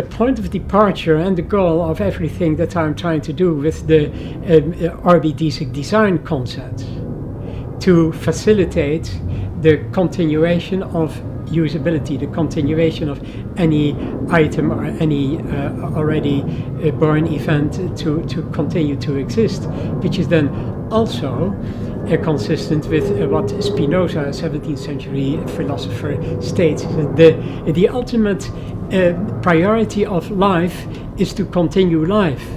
point of departure and the goal of everything that I'm trying to do with the RBD design concept, to facilitate the continuation of usability, the continuation of any item or any already born event to continue to exist, which is then also consistent with what Spinoza, a 17th century philosopher, states. The ultimate priority of life is to continue life.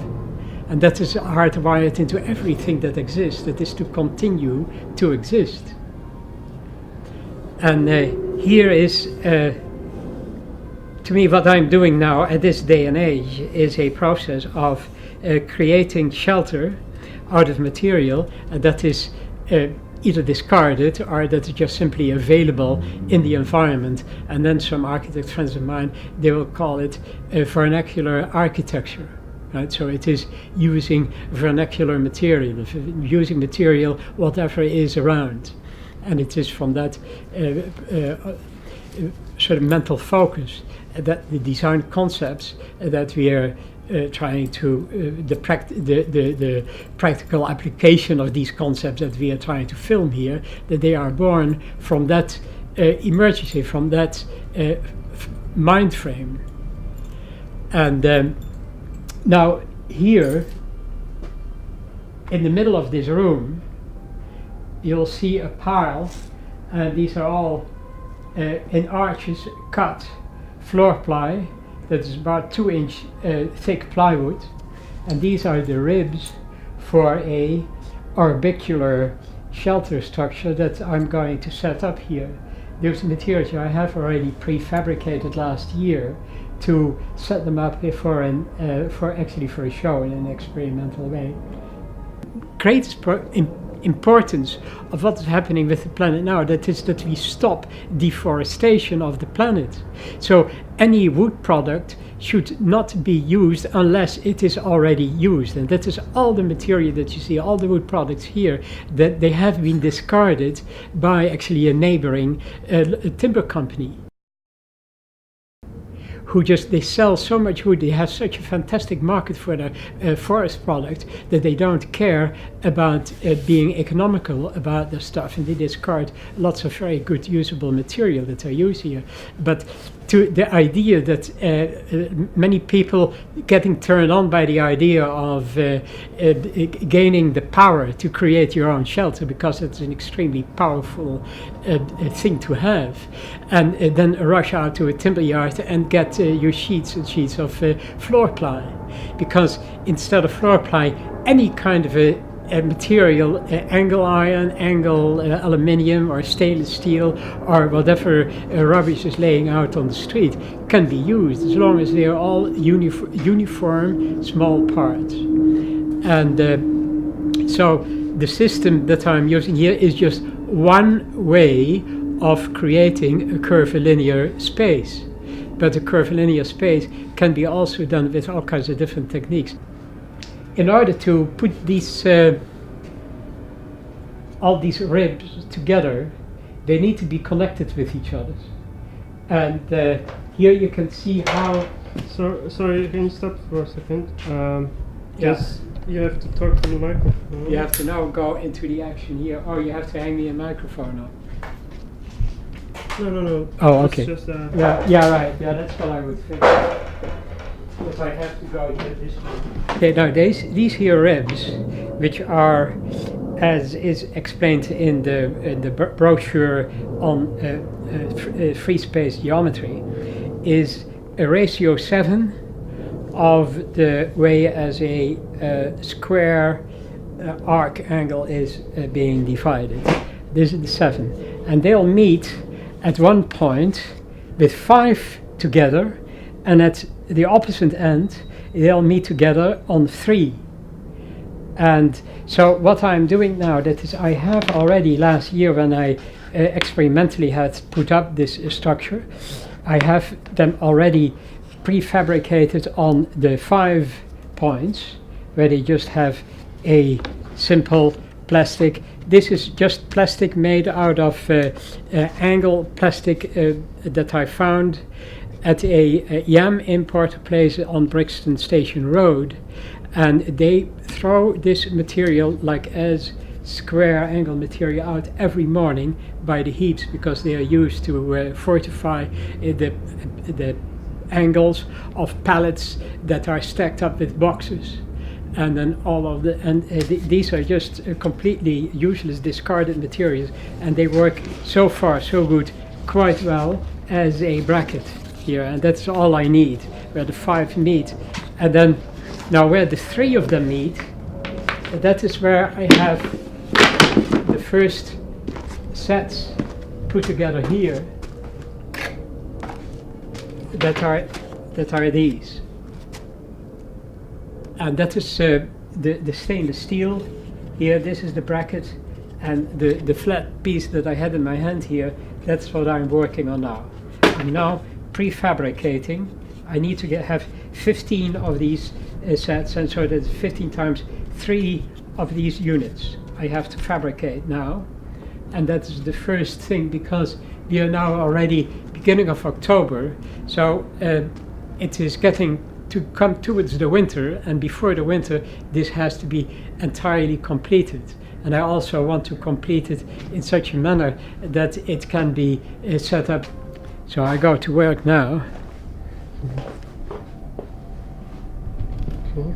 And that is hardwired into everything that exists, that is to continue to exist. And here is, to me, what I'm doing now at this day and age is a process of creating shelter out of material that is either discarded or that is just simply available in the environment. And then some architect friends of mine, they will call it vernacular architecture. Right? So it is using vernacular material, using material whatever is around. And it is from that sort of mental focus that the design concepts that we are trying to, the practical application of these concepts that we are trying to film here, that they are born from that emergency, from that mind frame. And now here, in the middle of this room, you'll see a pile, and these are all in arches cut floor ply that is about 2-inch thick plywood, and these are the ribs for a orbicular shelter structure that I'm going to set up here. Those materials I have already prefabricated last year to set them up for a show in an experimental way. Great importance of what is happening with the planet now, that is that we stop deforestation of the planet. So any wood product should not be used unless it is already used, and that is all the material that you see, all the wood products here, that they have been discarded by actually a neighboring timber company, who they sell so much wood, they have such a fantastic market for their forest product that they don't care about being economical about their stuff, and they discard lots of very good usable material that are used here. But to the idea that many people getting turned on by the idea of gaining the power to create your own shelter, because it's an extremely powerful thing to have, and then rush out to a timber yard and get your sheets and sheets of floor ply, because instead of floor ply, any kind of a material, angle iron, angle aluminium or stainless steel or whatever rubbish is laying out on the street can be used, as long as they are all uniform small parts. And so the system that I'm using here is just one way of creating a curvilinear space. But a curvilinear space can be also done with all kinds of different techniques. In order to put these all these ribs together, they need to be connected with each other. And here you can see how. Sorry, can you stop for a second? Yes. You have to talk to the microphone. You have to now go into the action here, or you have to hang me a microphone up. No. Oh, okay. Just, yeah, right. Yeah, that's what I would think. If I have to go here this way. Okay, now these here ribs, which are, as is explained in the brochure on free space geometry, is a ratio 7 of the way as a square arc angle is being divided. This is the 7, and they'll meet at one point with 5 together, and at the opposite end they'll meet together on 3. And so what I'm doing now, that is, I have already last year when I experimentally had put up this structure, I have them already prefabricated on the 5 points, where they just have a simple plastic. This is just plastic made out of angle plastic that I found at a Yam importer place on Brixton Station Road, and they throw this material like as square angle material out every morning by the heaps, because they are used to fortify the angles of pallets that are stacked up with boxes. And then all of these are just completely useless, discarded materials, and they work so far so good, quite well as a bracket here, and that's all I need, where the 5 meet. And then now where the 3 of them meet, that is where I have the first sets put together here, that are these. And that is the stainless steel here. This is the bracket, and the flat piece that I had in my hand here, that's what I'm working on now. I'm now prefabricating. I need to have 15 of these sets, and so that's 15 times 3 of these units I have to fabricate now. And that is the first thing, because we are now already beginning of October, so it is getting to come towards the winter, and before the winter this has to be entirely completed. And I also want to complete it in such a manner that it can be set up. So I go to work now. Okay.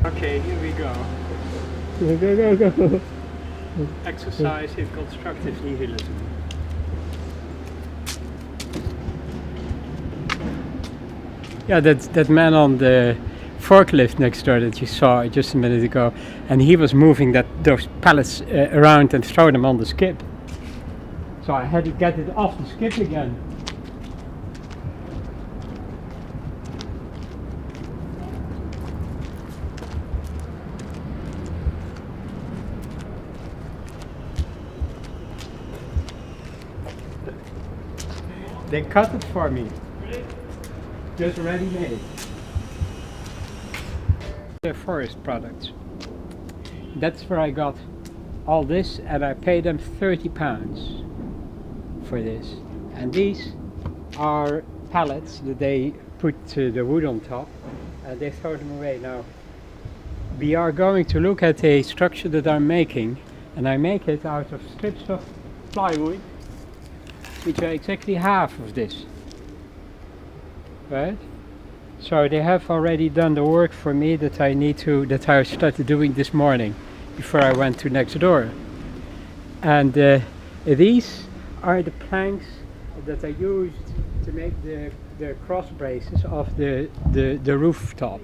Okay, here we go. Go. Exercise in constructive nihilism. Yeah, that man on the forklift next door that you saw just a minute ago, and he was moving those pallets around and throw them on the skip. So I had to get it off the skip again. They cut it for me. Just ready made. They're forest products. That's where I got all this, and I paid them £30 for this. And these are pallets that they put the wood on top, and they throw them away. Now we are going to look at a structure that I'm making, and I make it out of strips of plywood, which are exactly half of this, right? So they have already done the work for me that I started doing this morning before I went to next door. And these are the planks that are used to make the cross braces of the rooftop,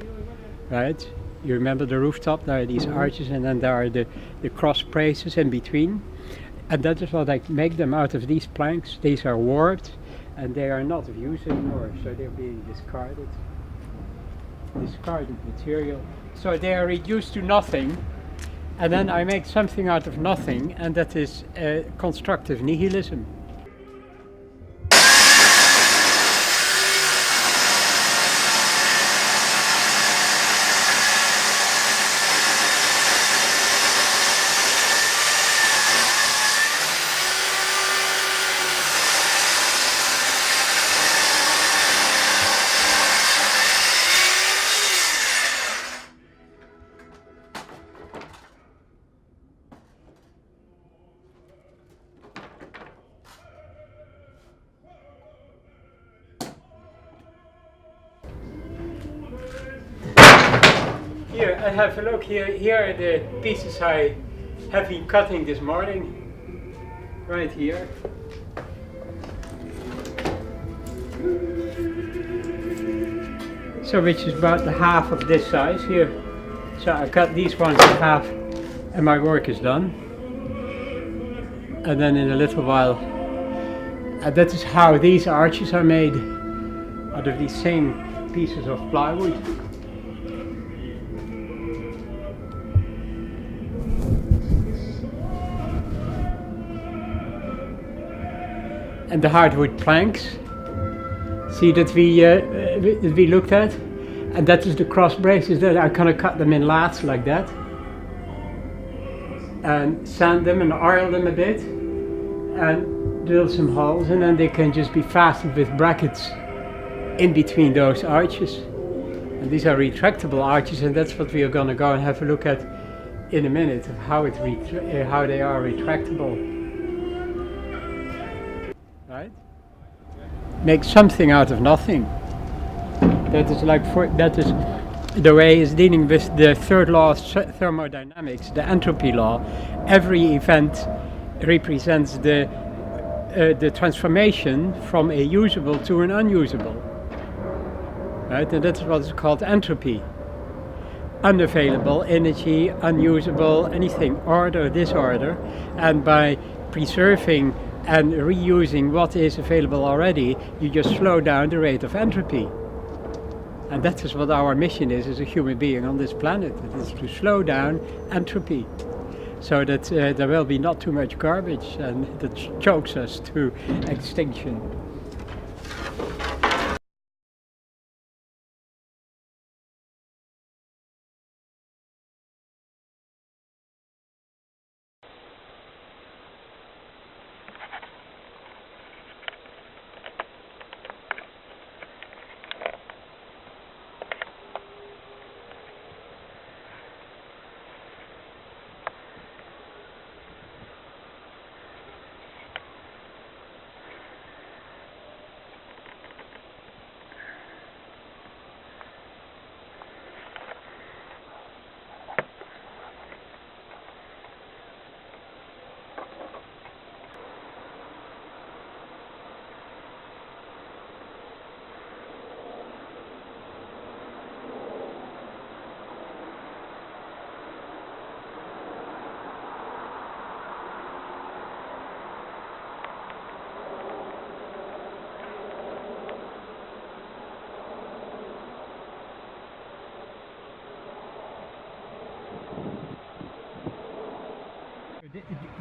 right? You remember the rooftop? There are these arches, and then there are the cross braces in between. And that is what I make them out of these planks. These are warped, and they are not of use anymore, so they're being discarded. Discarded material. So they are reduced to nothing, and then I make something out of nothing, and that is constructive nihilism. Here, I have a look here. Here are the pieces I have been cutting this morning. Right here. So which is about the half of this size here. So I cut these ones in half and my work is done. And then in a little while, that is how these arches are made, out of these same pieces of plywood. And the hardwood planks, see that we looked at, and that is the cross braces. That I kind of cut them in laths like that, and sand them and oil them a bit, and drill some holes, and then they can just be fastened with brackets in between those arches. And these are retractable arches, and that's what we are going to go and have a look at in a minute, of how how they are retractable. Right? Make something out of nothing. That is that is the way is dealing with the third law of thermodynamics, the entropy law. Every event represents the transformation from a usable to an unusable. Right? And that's what is called entropy. Unavailable energy, unusable, anything, order, disorder, and by preserving and reusing what is available already, you just slow down the rate of entropy. And that is what our mission is as a human being on this planet. It is to slow down entropy, so that there will be not too much garbage and that chokes us to extinction.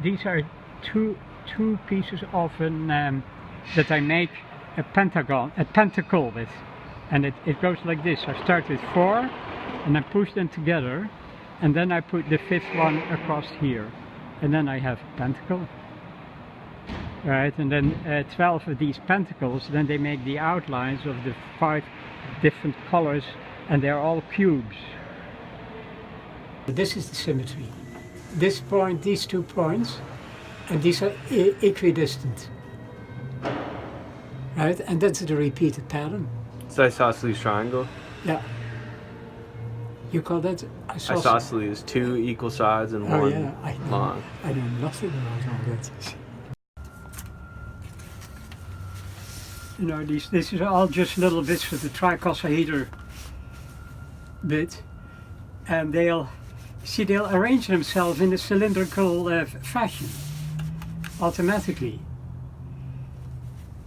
These are two pieces of that I make a pentacle with, and it goes like this. I start with 4 and I push them together, and then I put the 5th one across here, and then I have a pentacle. Right, and then 12 of these pentacles, then they make the outlines of the 5 different colors, and they're all cubes. This is the symmetry. This point, these 2 points, and these are equidistant. Right, and that's the repeated pattern. It's isosceles triangle. Yeah. You call that Isosceles, two equal sides and Oh one yeah, I know. long. I know nothing about all that. You know, this is all just little bits of the tricosahedral bit, and they'll arrange themselves in a cylindrical fashion automatically,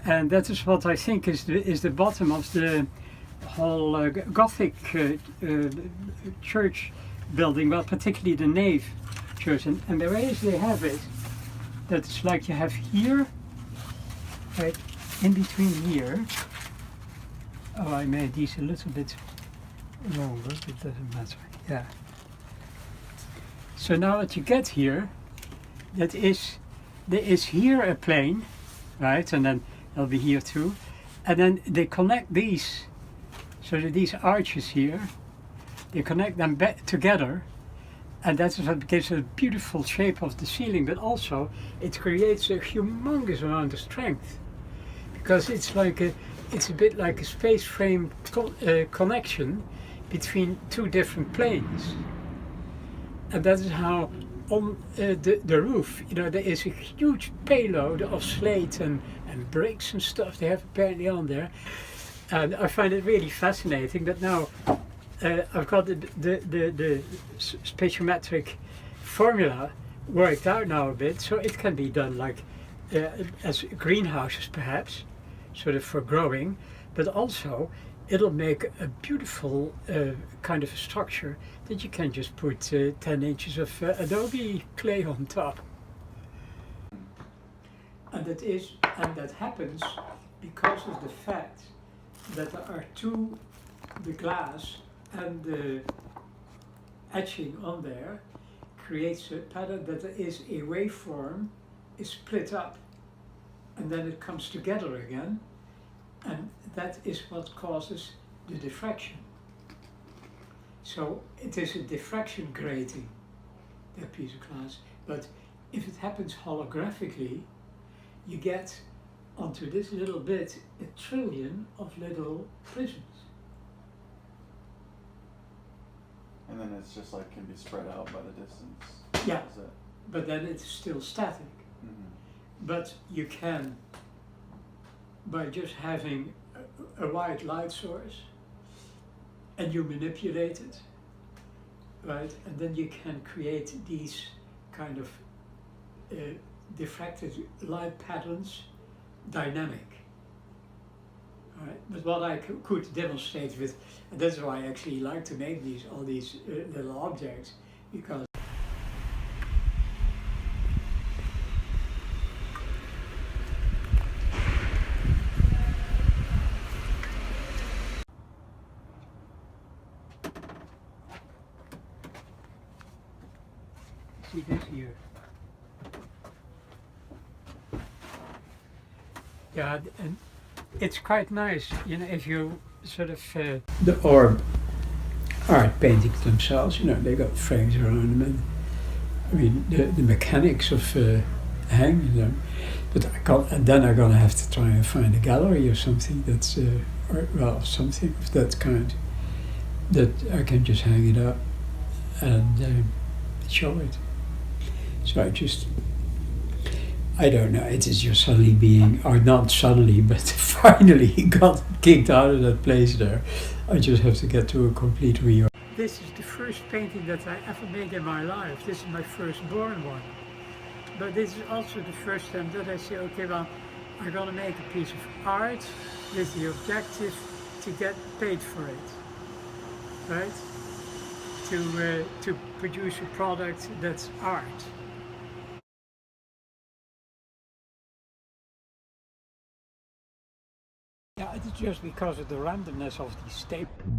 and that is what I think is the bottom of the whole Gothic church building, well, particularly the nave church, and the way they have it, that it's like you have here, right, in between here. Oh, I made these a little bit longer, but it doesn't matter. Yeah. So now what you get here, there is here a plane, right, and then there'll be here too, and then they connect these, so that these arches here, they connect them back together, and that's what gives a beautiful shape of the ceiling, but also it creates a humongous amount of strength, because it's a bit like a space frame connection between two different planes. And that is how on the roof, you know, there is a huge payload of slate and bricks and stuff they have apparently on there. And I find it really fascinating that now I've got the spatiometric formula worked out now a bit, so it can be done like as greenhouses perhaps, sort of for growing, but also it'll make a beautiful kind of a structure that you can just put 10 inches of adobe clay on top. And that happens because of the fact that there are the glass and the etching on there creates a pattern that there is a waveform is split up and then it comes together again, and that is what causes the diffraction. So it is a diffraction grating, that piece of glass, but if it happens holographically, you get onto this little bit 1 trillion of little prisms. And then it's just like can be spread out by the distance. Yeah, Is it? but then it's still static. But you can, by just having a white light source, and you manipulate it, right, and then you can create these kind of diffracted light patterns, dynamic. Right? But what I could demonstrate with, and that's why I actually like to make all these little objects, because see this here. Yeah, and it's quite nice, you know, if you sort of the orb art paintings themselves, you know, they got frames around them, and I mean the mechanics of hanging them. But then I'm gonna have to try and find a gallery or something that's or well, something of that kind that I can just hang it up and show it. So I don't know, it is just suddenly being, or not suddenly, but finally got kicked out of that place there. I just have to get to a complete reorg. This is the first painting that I ever made in my life. This is my firstborn one. But this is also the first time that I say, okay, well, I'm gonna make a piece of art with the objective to get paid for it, right? To produce a product that's art. Yeah, it's just because of the randomness of these staples.